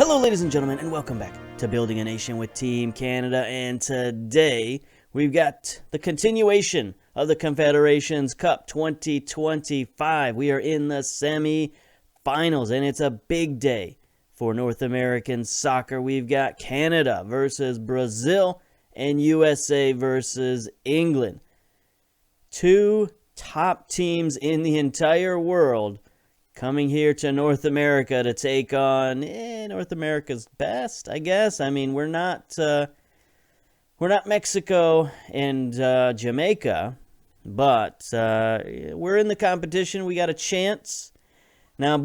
Hello, ladies and gentlemen, and welcome back to Building a Nation with Team Canada. And today, we've got the continuation of the Confederations Cup 2025. We are in the semi-finals, and it's a big day for North American soccer. We've got Canada versus Brazil and USA versus England. Two top teams in the entire world coming here to North America to take on North America's best, I guess. I mean, we're not Mexico and Jamaica, but we're in the competition. We got a chance. Now,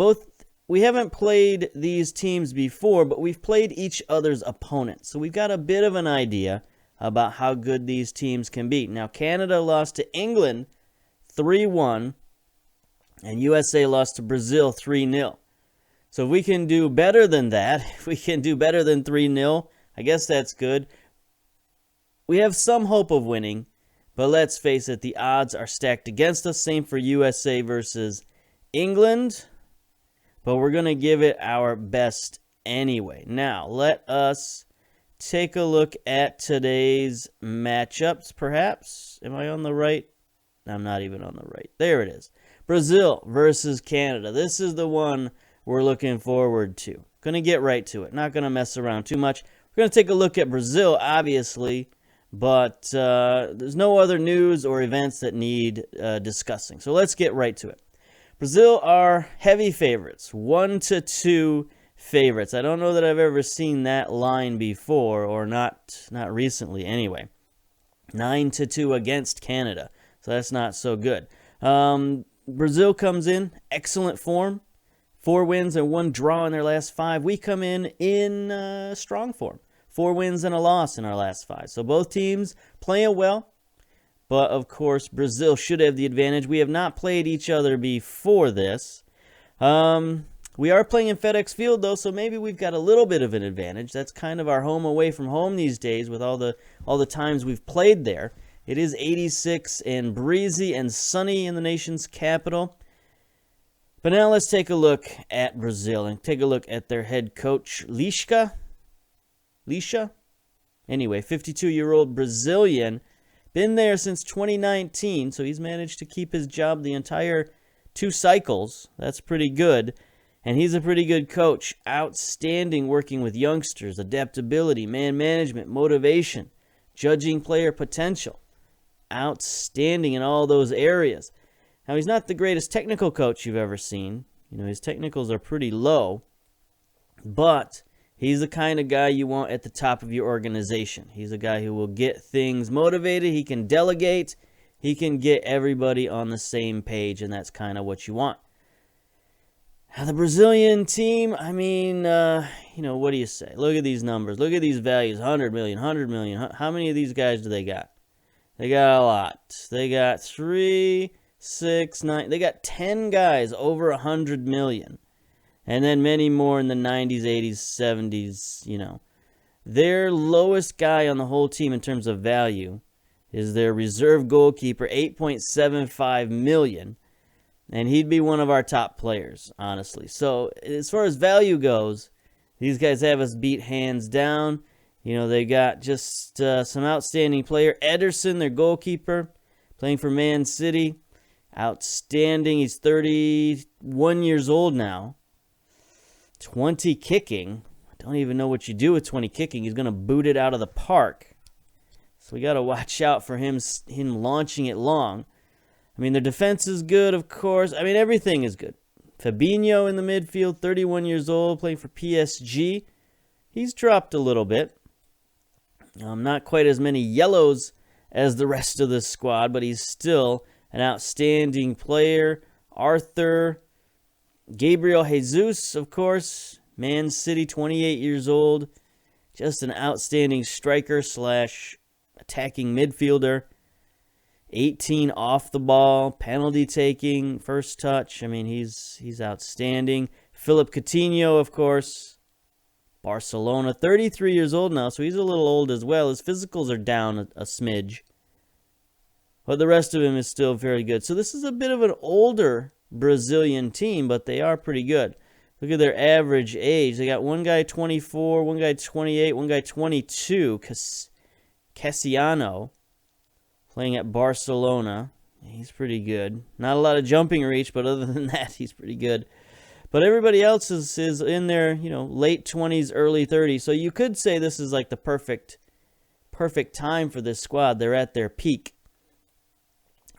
we haven't played these teams before, but we've played each other's opponents. So we've got a bit of an idea about how good these teams can be. Now, Canada lost to England 3-1. And USA lost to Brazil 3-0. So if we can do better than that, if we can do better than 3-0, I guess that's good. We have some hope of winning, but let's face it, the odds are stacked against us. Same for USA versus England. But we're going to give it our best anyway. Now, let us take a look at today's matchups, perhaps. Am I on the right? I'm not even on the right. There it is. Brazil versus Canada. This is the one we're looking forward to. Going to get right to it. Not going to mess around too much. We're going to take a look at Brazil, obviously, but there's no other news or events that need discussing. So let's get right to it. Brazil are heavy favorites, 1-2 favorites. I don't know that I've ever seen that line before, or not recently anyway. 9-2 against Canada. So that's not so good. Brazil comes in excellent form, 4 wins and 1 draw in their last 5. We come in strong form, 4 wins and a loss in our last 5. So both teams playing well, but of course Brazil should have the advantage. We have not played each other before this. We are playing in FedEx Field though, so maybe we've got a little bit of an advantage. That's kind of our home away from home these days with all the times we've played there. It is 86 and breezy and sunny in the nation's capital. But now let's take a look at Brazil and take a look at their head coach, Lisca. Anyway, 52-year-old Brazilian. Been there since 2019, so he's managed to keep his job the entire 2 cycles. That's pretty good. And he's a pretty good coach. Outstanding working with youngsters, adaptability, man management, motivation, judging player potential. Outstanding in all those areas. Now, he's not the greatest technical coach you've ever seen. You know, his technicals are pretty low. But he's the kind of guy you want at the top of your organization. He's a guy who will get things motivated. He can delegate. He can get everybody on the same page, and that's kind of what you want. Now, the Brazilian team, I mean, what do you say? Look at these numbers. Look at these values. 100 million, 100 million. How many of these guys do they got? They got a lot. They got 3, 6, 9. They got 10 guys over 100 million. And then many more in the 90s, 80s, 70s, Their lowest guy on the whole team in terms of value is their reserve goalkeeper, 8.75 million. And he'd be one of our top players, honestly. So as far as value goes, these guys have us beat hands down. They got just some outstanding player. Ederson, their goalkeeper, playing for Man City. Outstanding. He's 31 years old now. 20 kicking. I don't even know what you do with 20 kicking. He's going to boot it out of the park. So we got to watch out for him launching it long. I mean, their defense is good, of course. I mean, everything is good. Fabinho in the midfield, 31 years old, playing for PSG. He's dropped a little bit. Not quite as many yellows as the rest of the squad, but he's still an outstanding player. Arthur, Gabriel Jesus, of course, Man City, 28 years old. Just an outstanding striker / attacking midfielder. 18 off the ball, penalty taking, first touch. I mean, he's outstanding. Philip Coutinho, of course. Barcelona, 33 years old now, so he's a little old as well. His physicals are down a smidge. But the rest of him is still very good. So this is a bit of an older Brazilian team, but they are pretty good. Look at their average age. They got one guy 24, one guy 28, one guy 22. Cassiano, playing at Barcelona. He's pretty good. Not a lot of jumping reach, but other than that, he's pretty good. But everybody else is in their, late 20s, early 30s. So you could say this is like the perfect time for this squad. They're at their peak.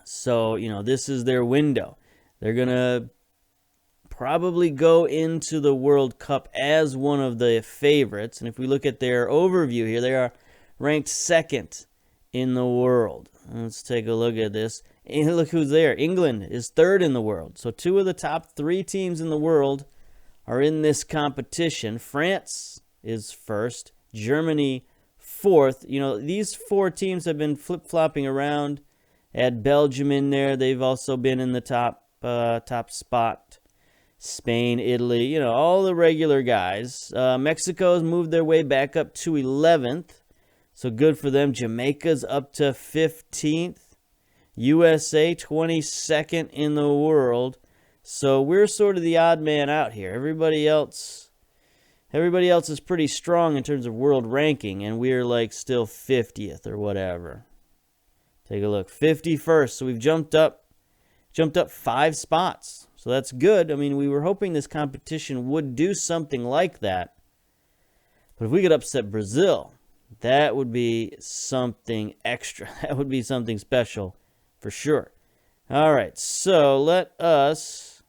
So, this is their window. They're going to probably go into the World Cup as one of the favorites. And if we look at their overview here, they are ranked second in the world. Let's take a look at this. And look who's there. England is third in the world. So 2 of the top 3 teams in the world are in this competition. France is first. Germany fourth. These 4 teams have been flip-flopping around. Add Belgium in there. They've also been in the top spot. Spain, Italy, all the regular guys. Mexico's moved their way back up to 11th. So good for them. Jamaica's up to 15th. USA 22nd in the world. So we're sort of the odd man out here. Everybody else is pretty strong in terms of world ranking, and we're like still 50th or whatever. Take a look. 51st. So we've jumped up 5 spots. So that's good. I mean, we were hoping this competition would do something like that. But if we could upset Brazil, that would be something extra. That would be something special. For sure. All right, so let us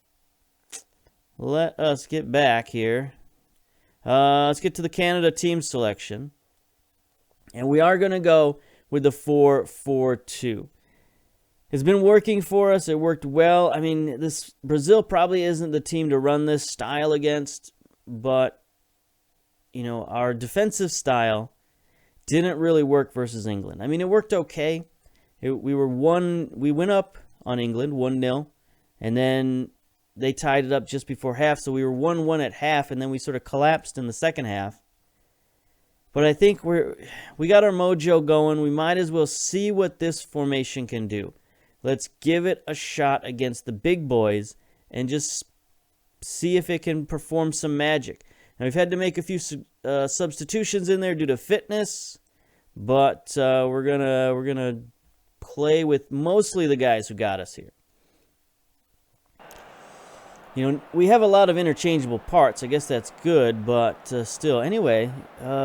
get back here. Let's get to the Canada team selection. And we are going to go with the 4-4-2. It's been working for us. It worked well. I mean, this Brazil probably isn't the team to run this style against, but our defensive style didn't really work versus England. I mean, it worked okay. We went up on England 1-0, and then they tied it up just before half, so we were 1-1 at half, and then we sort of collapsed in the second half. But I think we got our mojo going. We might as well see what this formation can do. Let's give it a shot against the big boys and just see if it can perform some magic. Now, we've had to make a few substitutions in there due to fitness, but we're gonna play with mostly the guys who got us here. We have a lot of interchangeable parts. I guess that's good, but still. Anyway,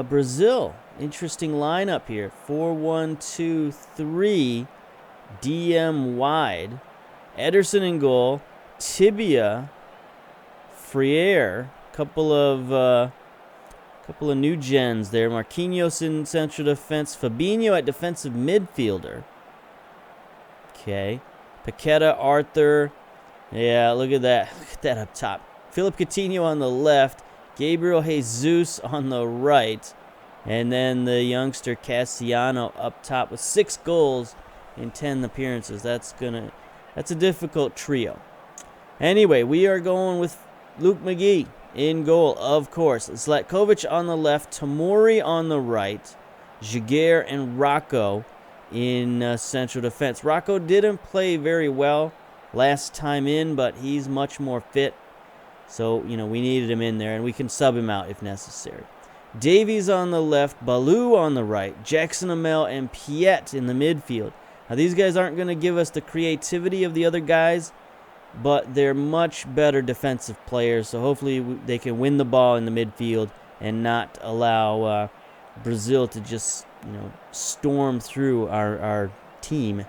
Brazil, interesting lineup here. 4-1-2-3, DM wide. Ederson in goal. Tibia, Freire, couple of new gens there. Marquinhos in central defense. Fabinho at defensive midfielder. Okay. Paqueta, Arthur. Yeah, look at that. Look at that up top. Philip Coutinho on the left. Gabriel Jesus on the right. And then the youngster Cassiano up top with 6 goals in 10 appearances. That's a difficult trio. Anyway, we are going with Luke McGee in goal, of course. Zlatkovic on the left. Tomori on the right. Jaguar and Rocco in central defense. Rocco didn't play very well last time in, but he's much more fit. So, we needed him in there, and we can sub him out if necessary. Davies on the left, Baloo on the right, Jackson Amel and Piet in the midfield. Now, these guys aren't going to give us the creativity of the other guys, but they're much better defensive players, so hopefully they can win the ball in the midfield and not allow Brazil to just, storm through our team.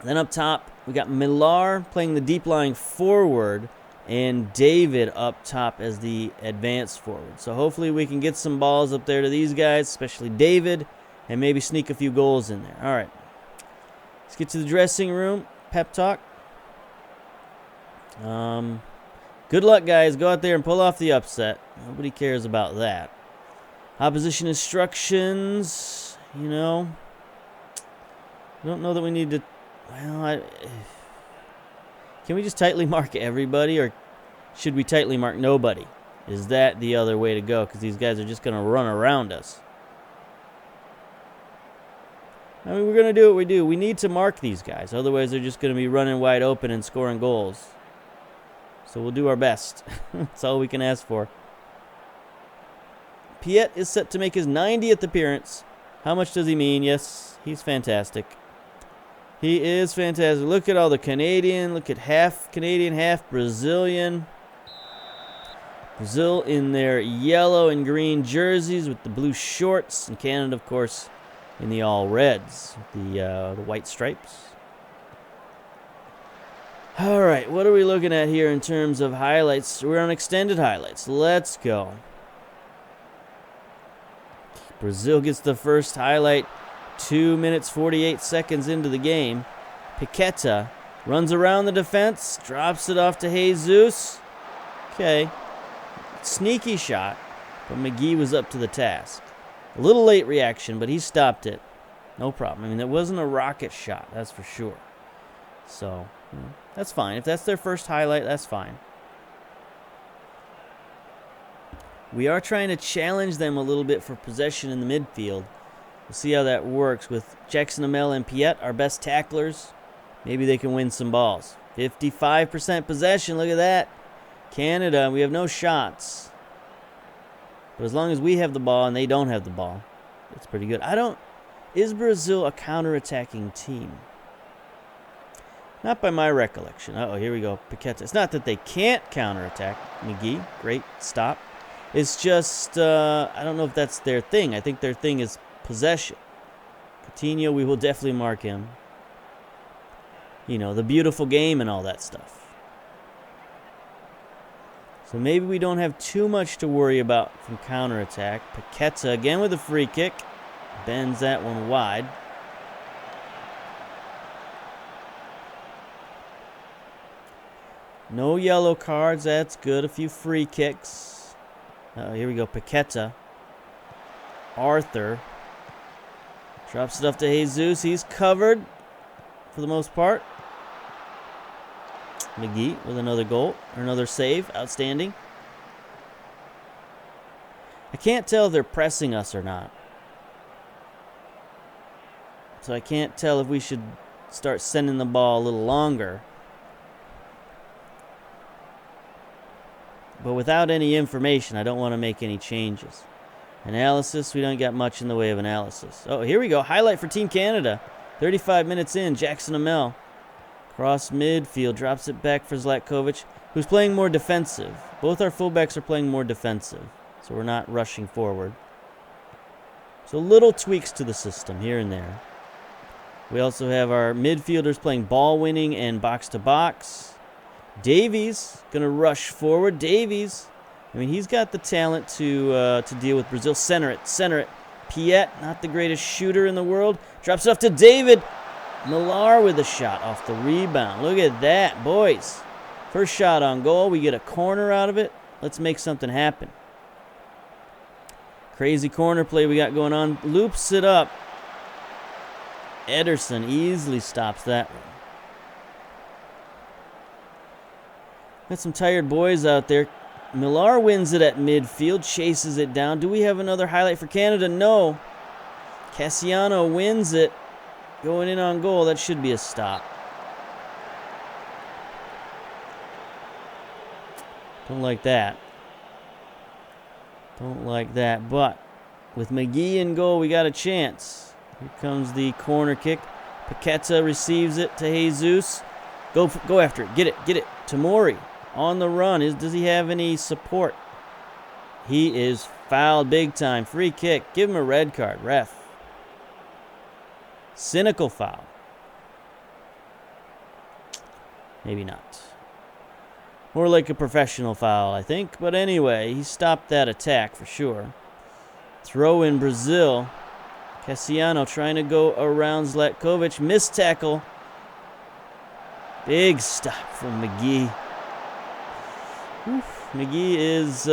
Then up top, we got Millar playing the deep lying forward and David up top as the advanced forward. So hopefully we can get some balls up there to these guys, especially David, and maybe sneak a few goals in there. All right. Let's get to the dressing room. Pep talk. Good luck, guys. Go out there and pull off the upset. Nobody cares about that. Opposition instructions, I don't know that we need to... Well, can we just tightly mark everybody, or should we tightly mark nobody? Is that the other way to go? Because these guys are just going to run around us. I mean, we're going to do what we do. We need to mark these guys. Otherwise, they're just going to be running wide open and scoring goals. So we'll do our best. That's all we can ask for. Piet is set to make his 90th appearance. How much does he mean? Yes, he's fantastic. He is fantastic. Look at all the Canadian. Look at half Canadian, half Brazilian. Brazil in their yellow and green jerseys with the blue shorts. And Canada, of course, in the all reds with the white stripes. All right, what are we looking at here in terms of highlights? We're on extended highlights. Let's go. Brazil gets the first highlight 2 minutes 48 seconds into the game. Paqueta runs around the defense, drops it off to Jesus. Okay, sneaky shot, but McGee was up to the task. A little late reaction, but he stopped it. No problem. I mean, it wasn't a rocket shot, that's for sure. So, that's fine. If that's their first highlight, that's fine. We are trying to challenge them a little bit for possession in the midfield. We'll see how that works with Jackson Amel and Piet, our best tacklers. Maybe they can win some balls. 55% possession, look at that. Canada, we have no shots. But as long as we have the ball and they don't have the ball, it's pretty good. Is Brazil a counter-attacking team? Not by my recollection. Uh-oh, here we go. Paqueta. It's not that they can't counterattack. McGee, great stop. It's just, I don't know if that's their thing. I think their thing is possession. Coutinho, we will definitely mark him. You know, the beautiful game and all that stuff. So maybe we don't have too much to worry about from counterattack. Paqueta again with a free kick. Bends that one wide. No yellow cards, that's good. A few free kicks. Here we go, Paqueta. Arthur. Drops it off to Jesus. He's covered for the most part. McGee with another goal, or another save. Outstanding. I can't tell if they're pressing us or not. So I can't tell if we should start sending the ball a little longer. But without any information, I don't want to make any changes. Analysis, we don't got much in the way of analysis. Oh, here we go. Highlight for Team Canada. 35 minutes in, Jackson Amel. Cross midfield, drops it back for Zlatkovic, who's playing more defensive. Both our fullbacks are playing more defensive, so we're not rushing forward. So little tweaks to the system here and there. We also have our midfielders playing ball winning and box-to-box. Davies going to rush forward. Davies, I mean, he's got the talent to deal with Brazil. Center it. Piet, not the greatest shooter in the world. Drops it off to David. Millar with a shot off the rebound. Look at that, boys. First shot on goal. We get a corner out of it. Let's make something happen. Crazy corner play we got going on. Loops it up. Ederson easily stops that one. Got some tired boys out there. Millar wins it at midfield, chases it down. Do we have another highlight for Canada? No. Cassiano wins it. Going in on goal, that should be a stop. Don't like that. Don't like that, but with McGee in goal, we got a chance. Here comes the corner kick. Paqueta receives it to Jesus. Go after it. Get it. Tamori on the run. Does he have any support? He is fouled big time. Free kick. Give him a red card, ref. Cynical foul. Maybe not. More like a professional foul, I think. But anyway, he stopped that attack for sure. Throw in Brazil. Cassiano trying to go around Zlatkovic. Missed tackle. Big stop from McGee. Oof, McGee is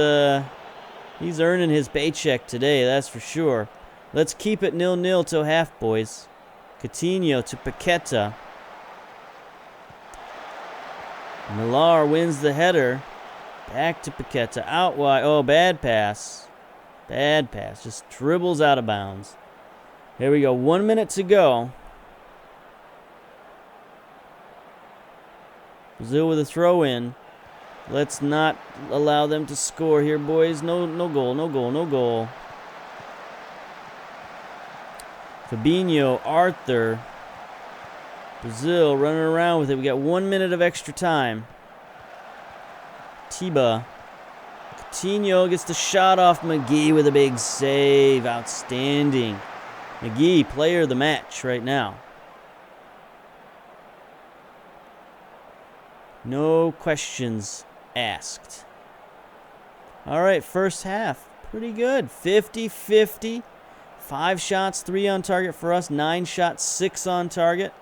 he's earning his paycheck today, that's for sure. Let's keep it 0-0 till half, boys. Coutinho to Paqueta. Millar wins the header. Back to Paqueta. Out wide. Oh, bad pass. Bad pass. Just dribbles out of bounds. Here we go. 1 minute to go. Brazil with a throw in. Let's not allow them to score here, boys. No goal, no goal, no goal. Fabinho, Arthur, Brazil running around with it. We got 1 minute of extra time. Tiba. Coutinho gets the shot off McGee with a big save. Outstanding. McGee, player of the match right now. No questions asked. All right, first half. Pretty good. 50-50. 5 shots, 3 on target for us. 9 shots, 6 on target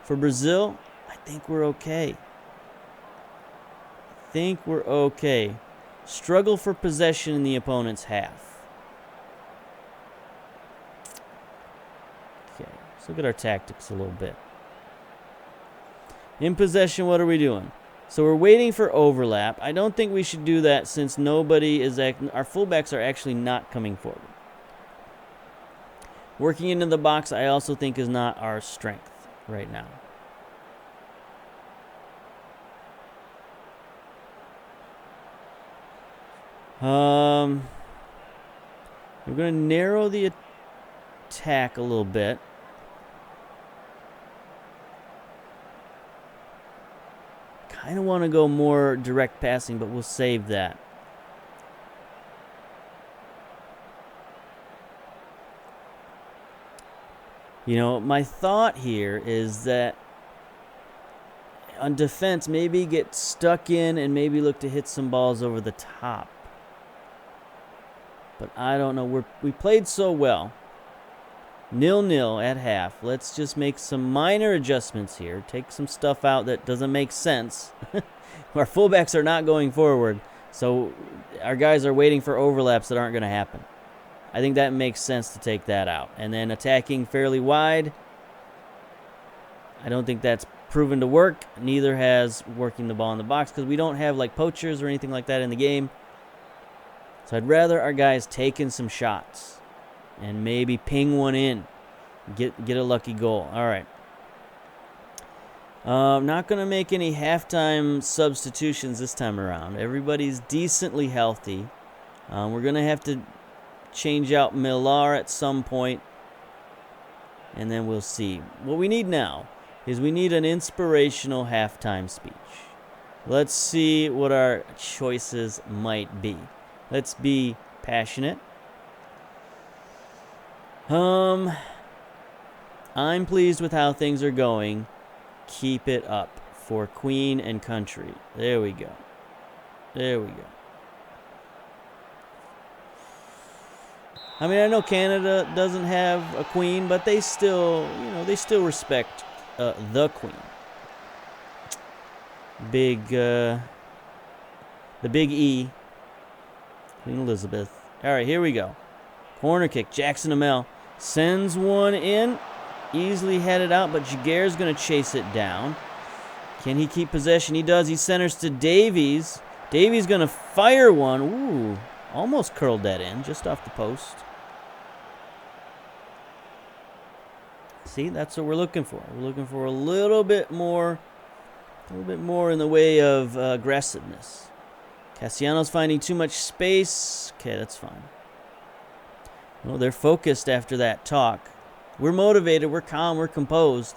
for Brazil. I think we're okay. Struggle for possession in the opponent's half. Okay, let's look at our tactics a little bit. In possession, what are we doing? So we're waiting for overlap. I don't think we should do that since nobody is our fullbacks are actually not coming forward. Working into the box, I also think, is not our strength right now. We're going to narrow the attack a little bit. Kind of want to go more direct passing, but we'll save that. You know, my thought here is that on defense, maybe get stuck in and maybe look to hit some balls over the top. But I don't know. We played so well. 0-0 at half. Let's just make some minor adjustments here. Take some stuff out that doesn't make sense. Our fullbacks are not going forward, so our guys are waiting for overlaps that aren't going to happen. I think that makes sense to take that out. And then attacking fairly wide. I don't think that's proven to work. Neither has working the ball in the box because we don't have like poachers or anything like that in the game. So I'd rather our guys taking some shots and maybe ping one in, get a lucky goal. All right. Not going to make any halftime substitutions this time around. Everybody's decently healthy. We're going to have to change out Millar at some point, and then we'll see. What we need now is we need an inspirational halftime speech. Let's see what our choices might be. Let's be passionate. I'm pleased with how things are going. Keep it up for Queen and Country. There we go. There we go. I mean, I know Canada doesn't have a queen, but they still, they still respect the Queen. The big E, Queen Elizabeth. All right, here we go. Corner kick. Jackson Amell sends one in. Easily headed out, but Jaguar's going to chase it down. Can he keep possession? He does. He centers to Davies. Davies going to fire one. Ooh, almost curled that in, just off the post. See, that's what we're looking for. We're looking for a little bit more in the way of aggressiveness. Castellanos finding too much space. Okay, that's fine. Well, they're focused after that talk. We're motivated. We're calm. We're composed.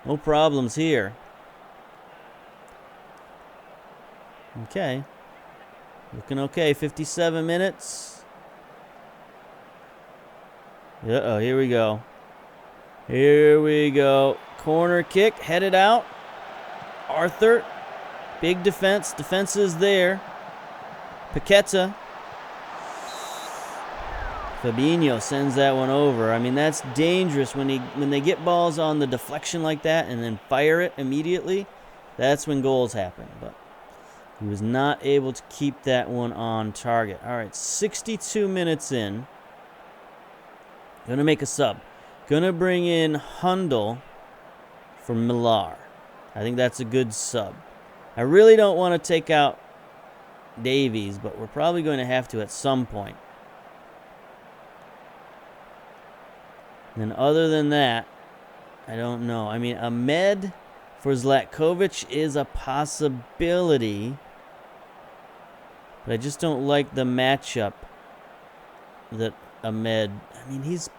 No problems here. Okay. Looking okay. 57 minutes. Uh-oh, here we go. Here we go. Corner kick. Headed out. Arthur. Big defense. Defense is there. Paqueta. Fabinho sends that one over. I mean, that's dangerous when they get balls on the deflection like that and then fire it immediately. That's when goals happen. But he was not able to keep that one on target. All right, 62 minutes in. Going to make a sub. Going to bring in Hundle for Millar. I think that's a good sub. I really don't want to take out Davies, but we're probably going to have to at some point. And other than that, I don't know. I mean, Ahmed for Zlatkovic is a possibility. But I just don't like the matchup that Ahmed... I mean, he's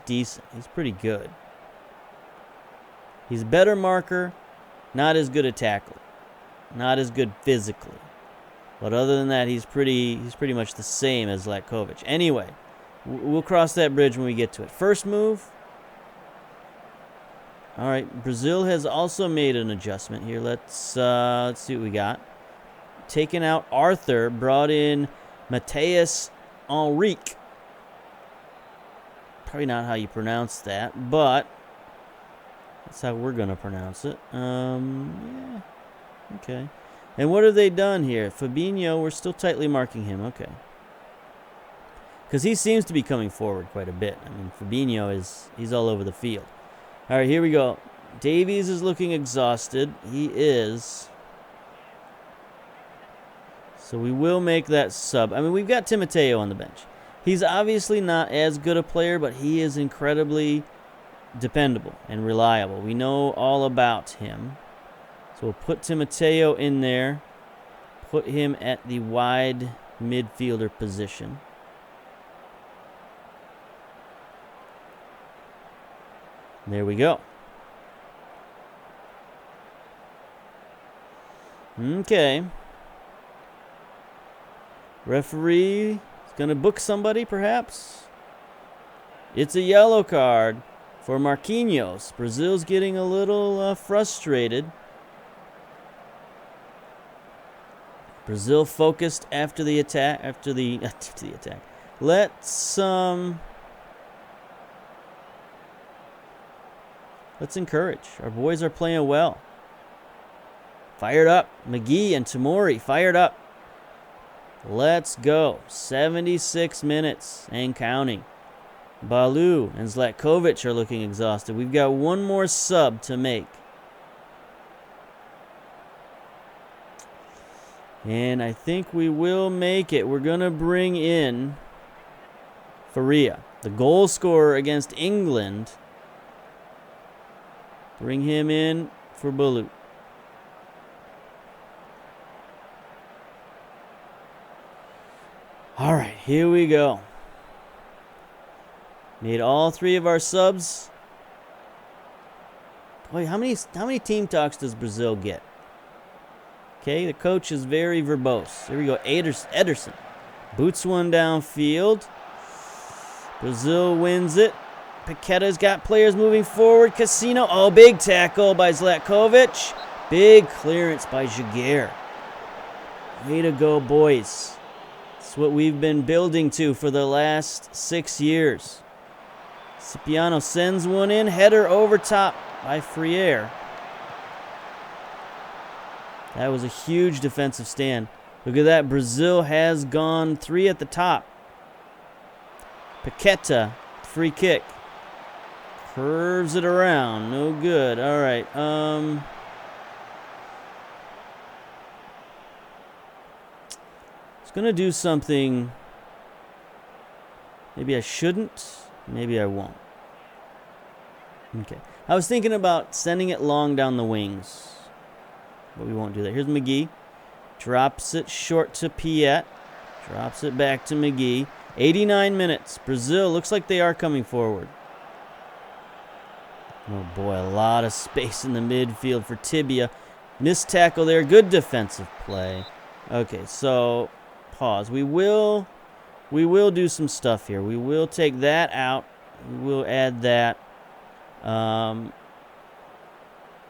decent. He's pretty good. He's a better marker, not as good a tackler, not as good physically. But other than that, he's pretty much the same as Zlatkovic. Anyway, we'll cross that bridge when we get to it. First move. All right, Brazil has also made an adjustment here. Let's see what we got. Taken out Arthur, brought in Mateus Henrique. Probably not how you pronounce that, but that's how we're going to pronounce it. Yeah, okay. And what have they done here? Fabinho, we're still tightly marking him. Okay. Because he seems to be coming forward quite a bit. I mean, Fabinho he's all over the field. All right, here we go. Davies is looking exhausted. He is. So we will make that sub. I mean, we've got Timoteo on the bench. He's obviously not as good a player, but he is incredibly dependable and reliable. We know all about him. So we'll put Timoteo in there. Put him at the wide midfielder position. There we go. Okay. Referee is going to book somebody, perhaps. It's a yellow card for Marquinhos. Brazil's getting a little frustrated. Brazil focused after the attack. After the attack. Let's encourage. Our boys are playing well. Fired up. McGee and Tamori fired up. Let's go. 76 minutes and counting. Balu and Zlatkovic are looking exhausted. We've got one more sub to make. And I think we will make it. We're going to bring in Faria, the goal scorer against England. Bring him in for Balu. All right, here we go. Made all three of our subs. Boy, how many team talks does Brazil get? Okay, the coach is very verbose. Here we go, Ederson. Boots one downfield. Brazil wins it. Paqueta's got players moving forward. Casino. Oh, big tackle by Zlatkovic. Big clearance by Jaguar. Way to go, boys. It's what we've been building to for the last 6 years. Cipriano sends one in. Header over top by Freire. That was a huge defensive stand. Look at that. Brazil has gone 3 at the top. Paqueta, free kick. Curves it around. No good. All right. I was going to do something. Maybe I shouldn't. Maybe I won't. Okay. I was thinking about sending it long down the wings. But we won't do that. Here's McGee. Drops it short to Piet. Drops it back to McGee. 89 minutes. Brazil looks like they are coming forward. Oh boy, a lot of space in the midfield for Tibia. Missed tackle there. Good defensive play. Okay, so pause. We will do some stuff here. We will take that out. We will add that.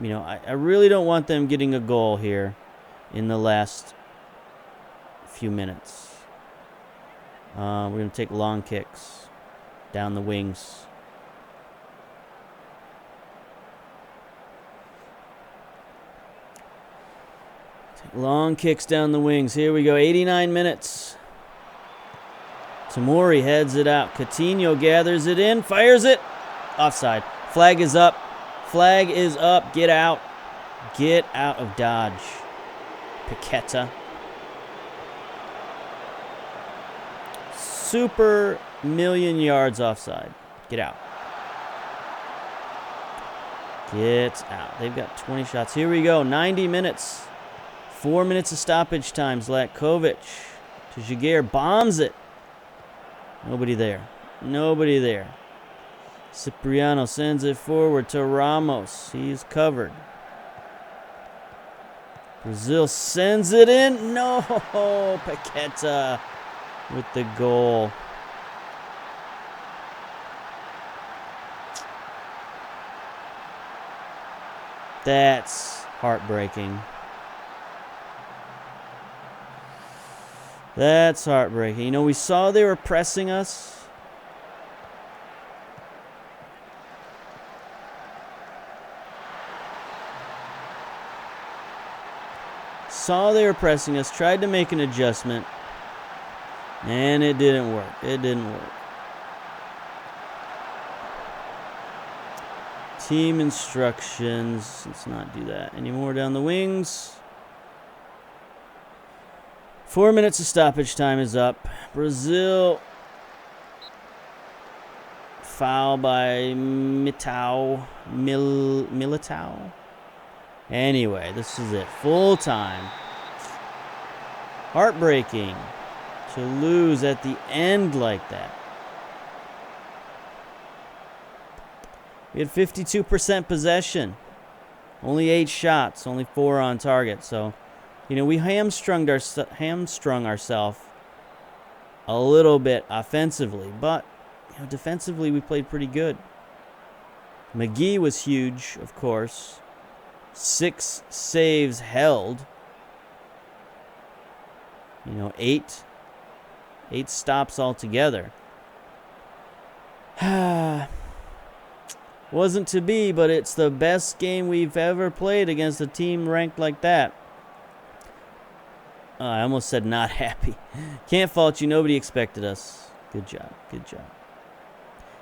You know, I really don't want them getting a goal here in the last few minutes. We're going to take long kicks down the wings. Take long kicks down the wings. Here we go. 89 minutes. Tamori heads it out. Coutinho gathers it in. Fires it. Offside. Flag is up. Flag is up. Get out. Get out of Dodge. Paqueta. Super million yards offside. Get out. Get out. They've got 20 shots. Here we go. 90 minutes. 4 minutes of stoppage time. Zlatkovic Jaguar bombs it. Nobody there. Nobody there. Cipriano sends it forward to Ramos. He's covered. Brazil sends it in. No, Paqueta with the goal. That's heartbreaking. That's heartbreaking. You know, we saw they were pressing us. Tried to make an adjustment, and it didn't work. It didn't work. Team instructions. Let's not do that anymore down the wings. 4 minutes of stoppage time is up. Brazil. Foul by Militao. Anyway, this is it. Full time. Heartbreaking to lose at the end like that. We had 52% possession. Only 8 shots. Only 4 on target. So, you know, we hamstrung ourselves a little bit offensively. But, you know, defensively we played pretty good. McGee was huge, of course. 6 saves held. You know, 8 stops altogether. Wasn't to be, but it's the best game we've ever played against a team ranked like that. I almost said not happy. Can't fault you. Nobody expected us. Good job. Good job.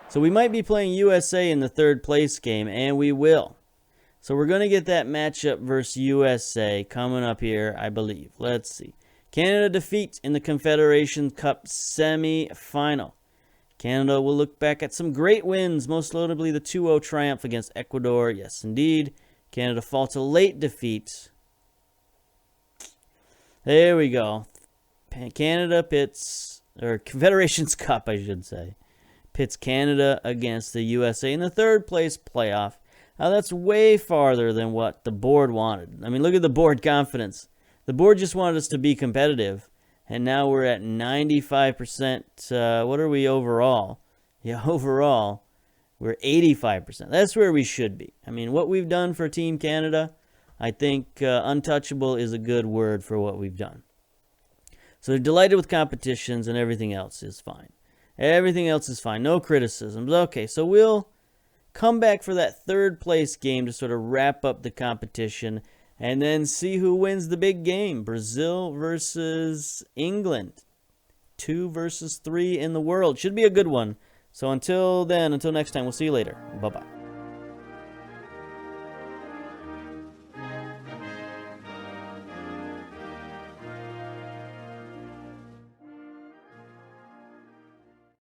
So we might be playing USA in the 3rd place game, and we will. So we're going to get that matchup versus USA coming up here, I believe. Let's see. Canada defeat in the Confederation Cup semi-final. Canada will look back at some great wins, most notably the 2-0 triumph against Ecuador. Yes, indeed. Canada fall to late defeat. There we go. Canada pits, or Confederations Cup, I should say, pits Canada against the USA in the 3rd place playoff. Now, that's way farther than what the board wanted. I mean, look at the board confidence. The board just wanted us to be competitive. And now we're at 95%. What are we overall? Yeah, overall, we're 85%. That's where we should be. I mean, what we've done for Team Canada, I think untouchable is a good word for what we've done. So they're delighted with competitions, and everything else is fine. Everything else is fine. No criticisms. Okay, so we'll come back for that 3rd place game to sort of wrap up the competition and then see who wins the big game. Brazil versus England. 2 versus 3 in the world. Should be a good one. So until then, until next time, we'll see you later. Bye-bye.